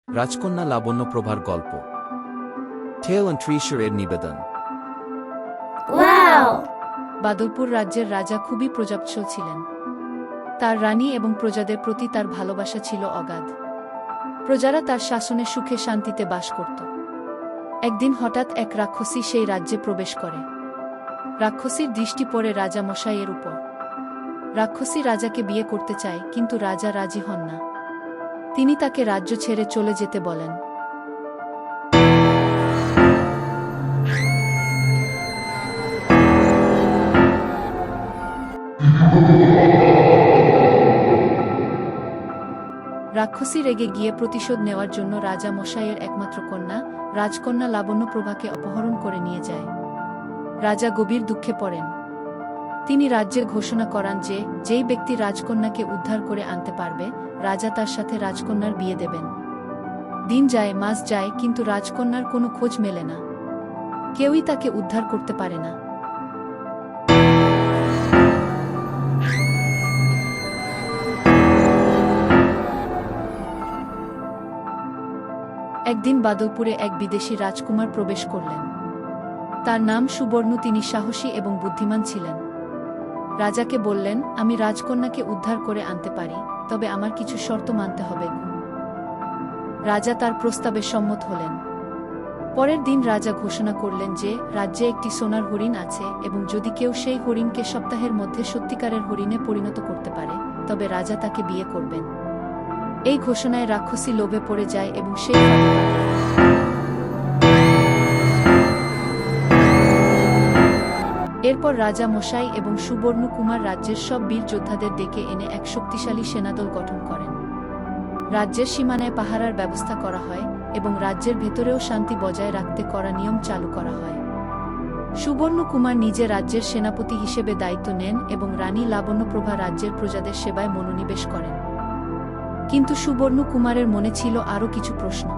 রাজকন্যা লাবণ্যপ্রভার গল্প। টেল অ্যান্ড ট্রিশার এর নিবেদন। বাদলপুর রাজ্যের রাজা খুবই প্রজাবৎসল ছিলেন। তার রানী এবং প্রজাদের প্রতি তার ভালোবাসা ছিল অগাধ। প্রজারা তার শাসনে সুখে শান্তিতে বাস করত। একদিন হঠাৎ এক রাক্ষসী সেই রাজ্যে প্রবেশ করে। রাক্ষসীর দৃষ্টি পড়ে রাজা মশাইয়ের উপর। রাক্ষসী রাজাকে বিয়ে করতে চায়, কিন্তু রাজা রাজি হন না। তিনি তাকে রাজ্য ছেড়ে চলে যেতে বলেন। রাক্ষসী রেগে গিয়ে প্রতিশোধ নেওয়ার জন্য রাজা মশাইয়ের একমাত্র কন্যা রাজকন্যা লাবণ্যপ্রভাকে অপহরণ করে নিয়ে যায়। রাজা গভীর দুঃখে পড়েন। তিনি রাজ্যের ঘোষণা করান যে যেই ব্যক্তি রাজকন্যাকে উদ্ধার করে আনতে পারবে, রাজা তার সাথে রাজকন্যার বিয়ে দেবেন। দিন যায়, মাস যায়, কিন্তু রাজকন্যার কোনো খোঁজ মেলে না। কেউই তাকে উদ্ধার করতে পারে না। একদিন বাদলপুরে এক বিদেশী রাজকুমার প্রবেশ করলেন। তার নাম সুবর্ণ। তিনি সাহসী এবং বুদ্ধিমান ছিলেন। রাজাকে বললেন, আমি রাজকন্যাকে উদ্ধার করে আনতে পারি, তবে আমার কিছু শর্ত মানতে হবে। রাজা তার প্রস্তাবে সম্মত হলেন। পরের দিন রাজা ঘোষণা করলেন যে রাজ্যে একটি সোনার হরিণ আছে, এবং যদি কেউ সেই হরিণকে সপ্তাহের মধ্যে সত্যিকারের হরিণে পরিণত করতে পারে, তবে রাজা তাকে বিয়ে করবেন। এই ঘোষণায় রাক্ষসী লোভে পড়ে যায় এবং সেই ফাঁদে পা দেয়। এরপর রাজা মশাই এবং সুবর্ণ কুমার রাজ্যের সব বীর যোদ্ধাদের ডেকে এনে এক শক্তিশালী সেনাদল গঠন করেন। রাজ্যের সীমানায় পাহারার ব্যবস্থা করা হয় এবং রাজ্যের ভেতরেও শান্তি বজায় রাখতে কড়া নিয়ম চালু করা হয়। সুবর্ণ কুমার নিজে রাজ্যের সেনাপতি হিসেবে দায়িত্ব নেন এবং রানী লাবণ্যপ্রভা রাজ্যের প্রজাদের সেবায় মনোনিবেশ করেন। কিন্তু সুবর্ণ কুমারের মনে ছিল আরও কিছু প্রশ্ন।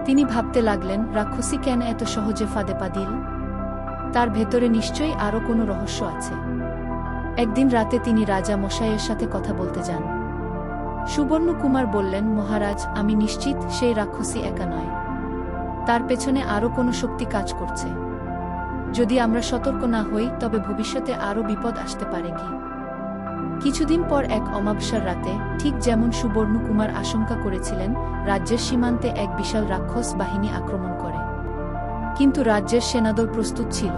তিনি ভাবতে লাগলেন, রাক্ষসী কেন এত সহজে ফাঁদে পা দিল? তার ভেতরে নিশ্চয়ই আরও কোনো রহস্য আছে। একদিন রাতে তিনি রাজা মশাইয়ের সাথে কথা বলতে যান। সুবর্ণ কুমার বললেন, মহারাজ, আমি নিশ্চিত সেই রাক্ষসী একা নয়। তার পেছনে আরও কোনো শক্তি কাজ করছে। যদি আমরা সতর্ক না হই, তবে ভবিষ্যতে আরও বিপদ আসতে পারে। কিছুদিন পর এক অমাবস্যার রাতে, ঠিক যেমন সুবর্ণ কুমার আশঙ্কা করেছিলেন, রাজ্যের সীমান্তে এক বিশাল রাক্ষস বাহিনী আক্রমণ করে। কিন্তু রাজ্যের সেনাদল প্রস্তুত ছিল।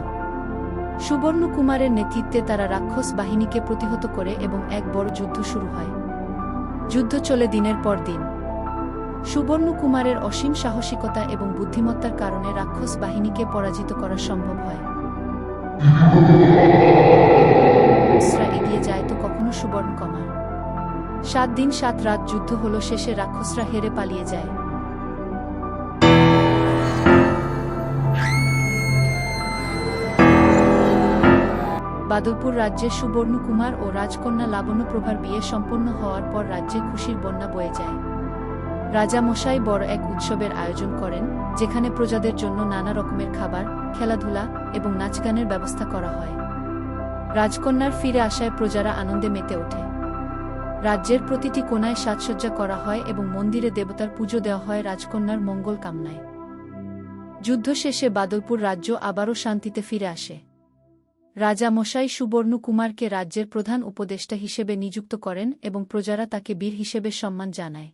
সুবর্ণ কুমারের নেতৃত্বে তারা রাক্ষস বাহিনীকে প্রতিহত করে এবং এক বড় যুদ্ধ শুরু হয়। যুদ্ধ চলে দিনের পর দিন। সুবর্ণ কুমারের অসীম সাহসিকতা এবং বুদ্ধিমত্তার কারণে রাক্ষস বাহিনীকে পরাজিত করা সম্ভব হয়। এগিয়ে যায় তো কখনো সুবর্ণ কুমার। 7 দিন 7 রাত যুদ্ধ হলো। শেষে রাক্ষসরা হেরে পালিয়ে যায়। বাদলপুর রাজ্যে সুবর্ণ কুমার ও রাজকন্যা লাবণ্যপ্রভার বিয়ে সম্পন্ন হওয়ার পর রাজ্যে খুশির বন্যা বয়ে যায়। রাজা মশাই বড় এক উৎসবের আয়োজন করেন, যেখানে প্রজাদের জন্য নানা রকমের খাবার, খেলাধুলা এবং নাচগানের ব্যবস্থা করা হয়। রাজকন্যার ফিরে আসায় প্রজারা আনন্দে মেতে ওঠে। রাজ্যের প্রতিটি কোণায় সাজসজ্জা করা হয় এবং মন্দিরে দেবতার পুজো দেওয়া হয় রাজকন্যার মঙ্গল কামনায়। যুদ্ধ শেষে বাদলপুর রাজ্য আবারও শান্তিতে ফিরে আসে। রাজা মশাই সুবর্ণ কুমারকে রাজ্যের প্রধান উপদেষ্টা হিসেবে নিযুক্ত করেন এবং প্রজারা তাকে বীর হিসেবে সম্মান জানায়।